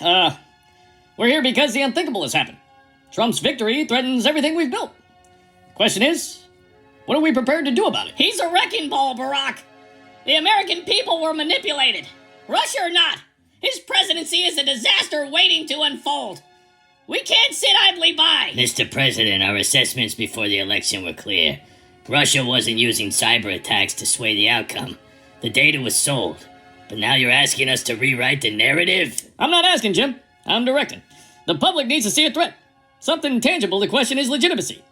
right. We're here because the unthinkable has happened. Trump's victory threatens everything we've built. Question is, what are we prepared to do about it? He's a wrecking ball, Barrack. The American people were manipulated. Russia or not, his presidency is a disaster waiting to unfold. We can't sit idly by. Mr. President, our assessments before the election were clear. Russia wasn't using cyber attacks to sway the outcome. The data was sold. But now you're asking us to rewrite the narrative? I'm not asking, Jim. I'm directing. The public needs to see a threat. Something tangible to question his legitimacy.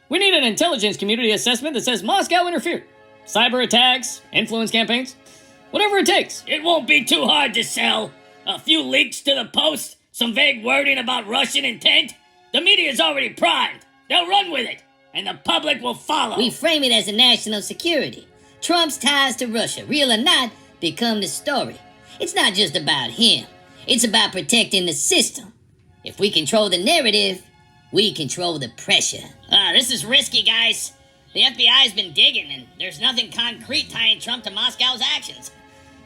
We need an intelligence community assessment that says Moscow interfered. Cyber attacks, influence campaigns, whatever it takes. It won't be too hard to sell. A few leaks to the Post, some vague wording about Russian intent. The media's already primed. They'll run with it, and the public will follow. We frame it as a national security. Trump's ties to Russia, real or not, become the story. It's not just about him. It's about protecting the system. If we control the narrative, we control the pressure. This is risky, guys. The FBI's been digging, and there's nothing concrete tying Trump to Moscow's actions.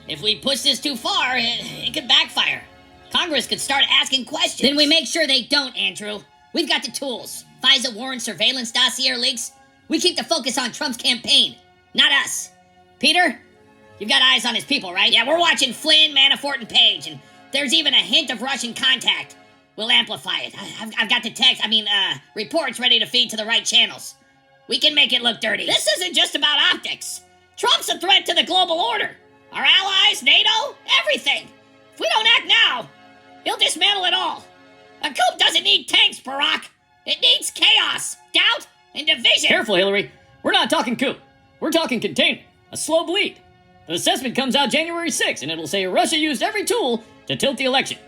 If we push this too far, it could backfire. Congress could start asking questions. Then we make sure they don't, Andrew. We've got the tools. FISA warrant, surveillance dossier leaks. We keep the focus on Trump's campaign, not us. Peter, you've got eyes on his people, right? Yeah, we're watching Flynn, Manafort, and Page, and there's even a hint of Russian contact. We'll amplify it. I've got the reports ready to feed to the right channels. We can make it look dirty. This isn't just about optics. Trump's a threat to the global order. Our allies, NATO, everything. If we don't act now, he'll dismantle it all. A coup doesn't need tanks, Barrack. It needs chaos, doubt, and division. Careful, Hillary. We're not talking coup. We're talking containment. A slow bleed. The assessment comes out January 6th, and it'll say Russia used every tool to tilt the election.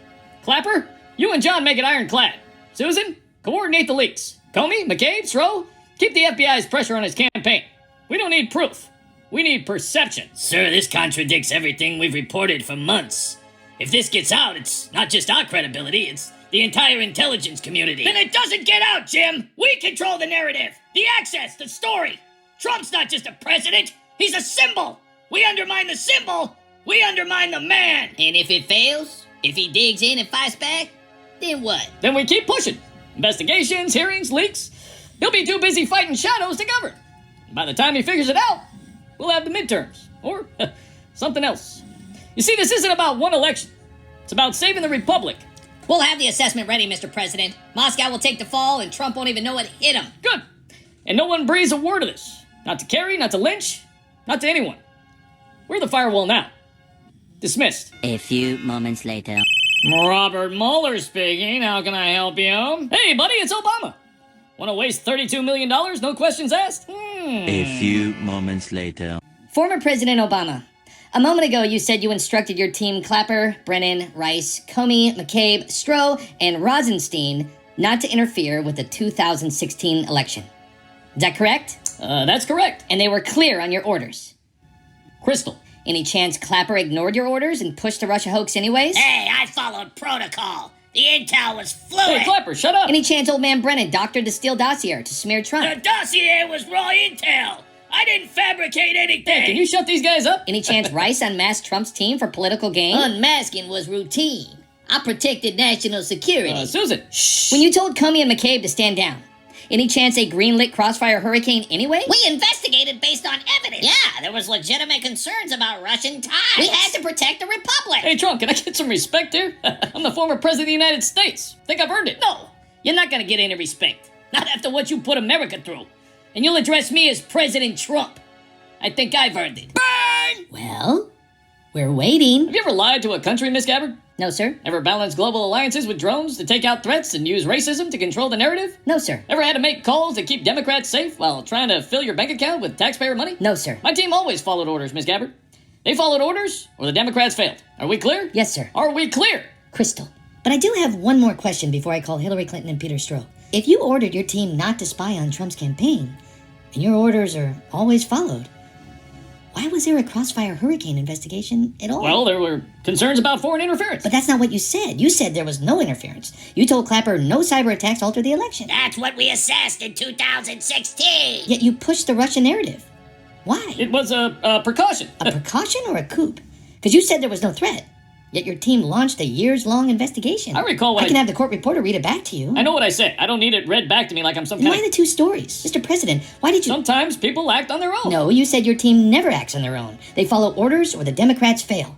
Clapper, you and John make it ironclad. Susan, coordinate the leaks. Comey, McCabe, Stroh, keep the FBI's pressure on his campaign. We don't need proof. We need perception. Sir, this contradicts everything we've reported for months. If this gets out, it's not just our credibility, it's the entire intelligence community. Then it doesn't get out, Jim. We control the narrative, the access, the story. Trump's not just a president, he's a symbol. We undermine the symbol, we undermine the man. And if it fails, if he digs in and fights back, then what? Then we keep pushing. Investigations, hearings, leaks. He'll be too busy fighting shadows to govern. By the time he figures it out, we'll have the midterms. Or something else. You see, this isn't about one election. It's about saving the republic. We'll have the assessment ready, Mr. President. Moscow will take the fall, and Trump won't even know what hit him. Good. And no one breathes a word of this. Not to Kerry, not to Lynch, not to anyone. We're the firewall now. Dismissed. A few moments later. Robert Mueller speaking. How can I help you? Hey, buddy, it's Obama. Want to waste $32 million? No questions asked? A few moments later. Former President Obama, a moment ago you said you instructed your team Clapper, Brennan, Rice, Comey, McCabe, Stroh, and Rosenstein not to interfere with the 2016 election. Is that correct? That's correct. And they were clear on your orders. Crystal. Any chance Clapper ignored your orders and pushed the Russia hoax anyways? Hey, I followed protocol. The intel was fluid. Hey, Clapper, shut up. Any chance old man Brennan doctored the Steele dossier to smear Trump? The dossier was raw intel. I didn't fabricate anything. Hey, can you shut these guys up? Any chance Rice unmasked Trump's team for political gain? Unmasking was routine. I protected national security. Susan, shh. When you told Comey and McCabe to stand down, any chance they greenlit Crossfire Hurricane anyway? We investigated based on evidence. Yeah, there was legitimate concerns about Russian ties. We had to protect the republic. Hey, Trump, can I get some respect here? I'm the former president of the United States. Think I've earned it. No, you're not gonna get any respect. Not after what you put America through. And you'll address me as President Trump. I think I've earned it. Burn! Well, we're waiting. Have you ever lied to a country, Miss Gabbard? No, sir. Ever balanced global alliances with drones to take out threats and use racism to control the narrative? No, sir. Ever had to make calls to keep Democrats safe while trying to fill your bank account with taxpayer money? No, sir. My team always followed orders, Miss Gabbard. They followed orders, or the Democrats failed. Are we clear? Yes, sir. Are we clear? Crystal. But I do have one more question before I call Hillary Clinton and Peter Stroh. If you ordered your team not to spy on Trump's campaign, and your orders are always followed, why was there a Crossfire Hurricane investigation at all? Well, there were concerns about foreign interference. But that's not what you said. You said there was no interference. You told Clapper no cyber attacks altered the election. That's what we assessed in 2016. Yet you pushed the Russian narrative. Why? It was a precaution. A precaution or a coup? Because you said there was no threat. Yet your team launched a years-long investigation. I recall what I can have the court reporter read it back to you. I know what I said. I don't need it read back to me like I'm some Then kind why of... the two stories? Mr. President, why did you... Sometimes people act on their own. No, you said your team never acts on their own. They follow orders or the Democrats fail.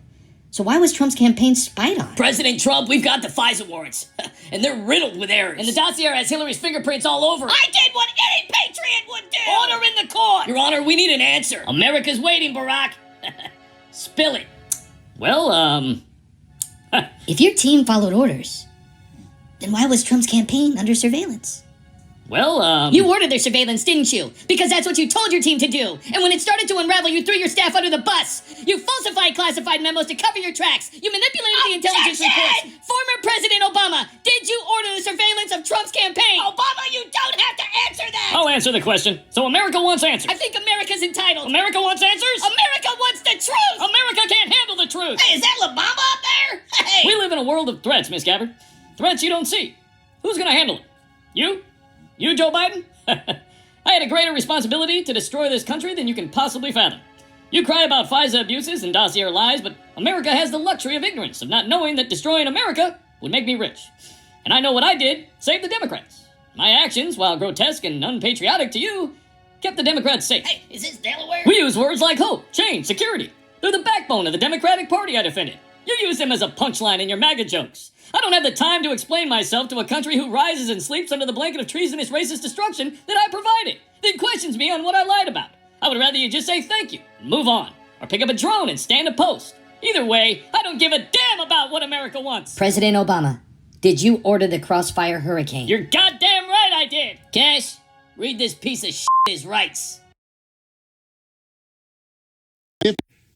So why was Trump's campaign spied on? President Trump, we've got the FISA warrants, and they're riddled with errors. And the dossier has Hillary's fingerprints all over it. I did what any patriot would do! Order in the court! Your Honor, we need an answer. America's waiting, Barrack. Spill it. Well, If your team followed orders, then why was Trump's campaign under surveillance? You ordered their surveillance, didn't you? Because that's what you told your team to do. And when it started to unravel, you threw your staff under the bus. You falsified classified memos to cover your tracks. You manipulated the intelligence reports. Former President Obama, did you order the surveillance of Trump's campaign? Obama, you don't have to answer that! I'll answer the question. So America wants answers. I think America's entitled. America wants answers? America wants the truth! America can't handle the truth. Hey, is that La Bamba up there? Hey! We live in a world of threats, Miss Gabbard. Threats you don't see. Who's gonna handle it? You? You, Joe Biden? I had a greater responsibility to destroy this country than you can possibly fathom. You cry about FISA abuses and dossier lies, but America has the luxury of ignorance, of not knowing that destroying America would make me rich. And I know what I did saved the Democrats. My actions, while grotesque and unpatriotic to you, kept the Democrats safe. Hey, is this Delaware? We use words like hope, change, security. They're the backbone of the Democratic Party I defended. You use them as a punchline in your MAGA jokes. I don't have the time to explain myself to a country who rises and sleeps under the blanket of treasonous racist destruction that I provided, then questions me on what I lied about. I would rather you just say thank you and move on, or pick up a drone and stand a post. Either way, I don't give a damn about what America wants. President Obama, did you order the Crossfire Hurricane? You're goddamn right I did. Cash, read this piece of his rights.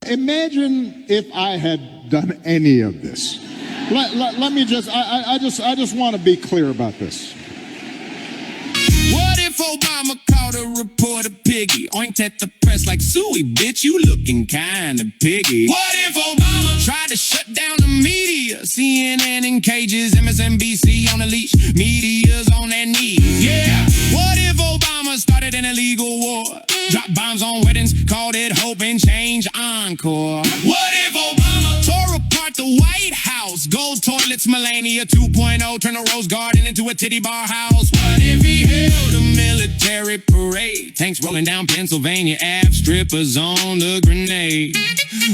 Imagine if I had done any of this. Let me just, I just want to be clear about this. What if Obama called a reporter piggy? Oinked at the press like Suey, bitch, you looking kinda piggy. What if Obama tried to shut down the media? CNN in cages, MSNBC on a leash, media's on their knees. Yeah. What if Obama started an illegal war? Dropped bombs on weddings, called it hope and change encore. What if Obama tore apart the White House? Gold toilets, Melania 2.0, turn a rose garden into a titty bar house. What if he held a military parade? Tanks rolling down Pennsylvania Ave, strippers on the grenade.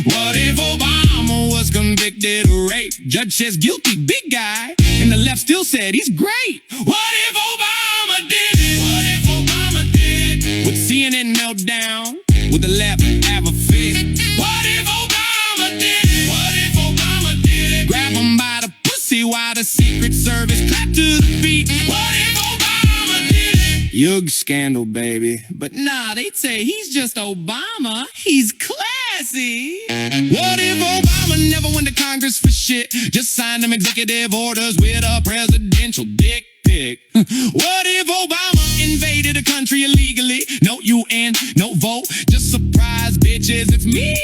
What if Obama was convicted of rape? Judge says guilty, big guy, and the left still said he's great. What if Obama did it? What if Obama did it? Would CNN melt down? Would the left have a fit? What if Obama did it? What if Obama did it? Grab him by the pussy while the Secret Service clap to the beat. What if Obama did it? Yug scandal, baby. But nah, they'd say he's just Obama. He's classy. What if Obama never went to Congress for shit? Just signed them executive orders with a presidential dick pic. What if Obama invaded a country illegally? No UN, no vote, just surprise bitches, it's me.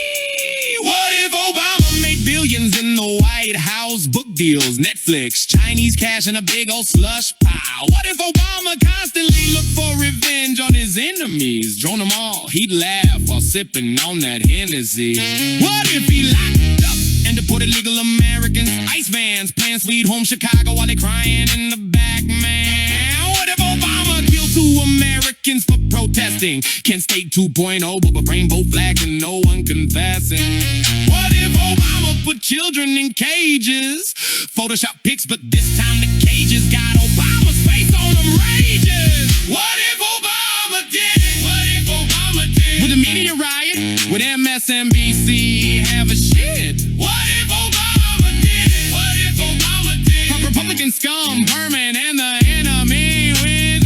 What if Obama made billions in the White House? Book deals, Netflix, Chinese cash, and a big old slush pile. What if Obama constantly looked for revenge on his enemies? Drone them all, he'd laugh while sipping on that Hennessy. What if he locked up and deported illegal Americans? Ice vans playing Sweet Home Chicago while they crying in the back, man. What if Obama killed 2 Americans for protesting? Kent State 2.0, but with rainbow flags and no one confessing. What if Obama put children in cages? Photoshop pics, but this time the cages got Obama's face on them rages. What if Obama did it? What if Obama did it? Would the media riot? Would MSNBC have a shit? What if Obama did it? What if Obama did it? Republican scum, Berman, and the enemy within.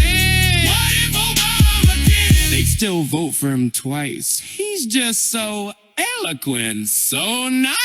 What if Obama did it? They'd still vote for him twice. He's just so eloquent, so nice.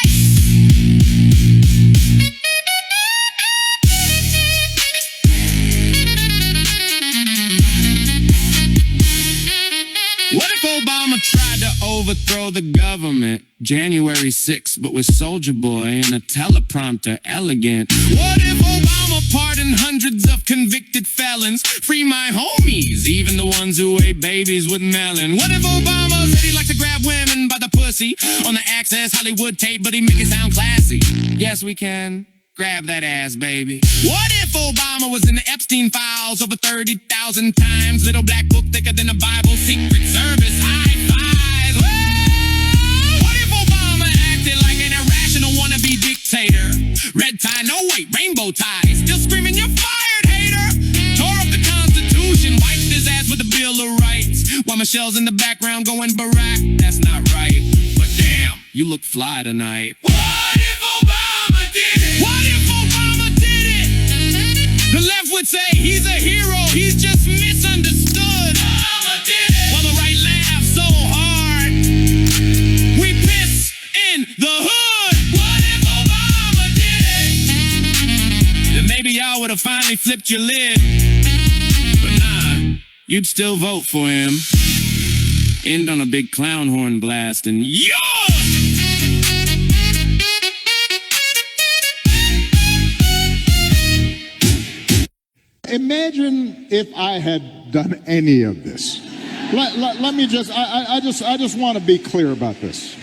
What if Obama tried to overthrow the government? January 6th, but with Soldier Boy and a teleprompter elegant. What if Obama pardoned hundreds of convicted felons? Free my homies, even the ones who ate babies with melon. What if Obama said he liked to grab women by the pussy Lassie on the Access Hollywood tape, but he make it sound classy. Yes, we can. Grab that ass, baby. What if Obama was in the Epstein files over 30,000 times? Little black book thicker than a Bible, Secret Service, high fives. Well, what if Obama acted like an irrational wannabe dictator? Red tie, no wait, rainbow tie. Still screaming, you're fired, hater. Tore up the Constitution, wiped his ass with the Bill of Rights. While Michelle's in the background going, Barrack, that's not right. But damn, you look fly tonight. What if Obama did it? What if Obama did it? The left would say he's a hero, he's just misunderstood. Obama did it. While the right laughs so hard, we piss in the hood. What if Obama did it? Then maybe y'all would have finally flipped your lid. But nah, you'd still vote for him. End on a big clown horn blast and yours! Imagine if I had done any of this. Let me just, I just want to be clear about this.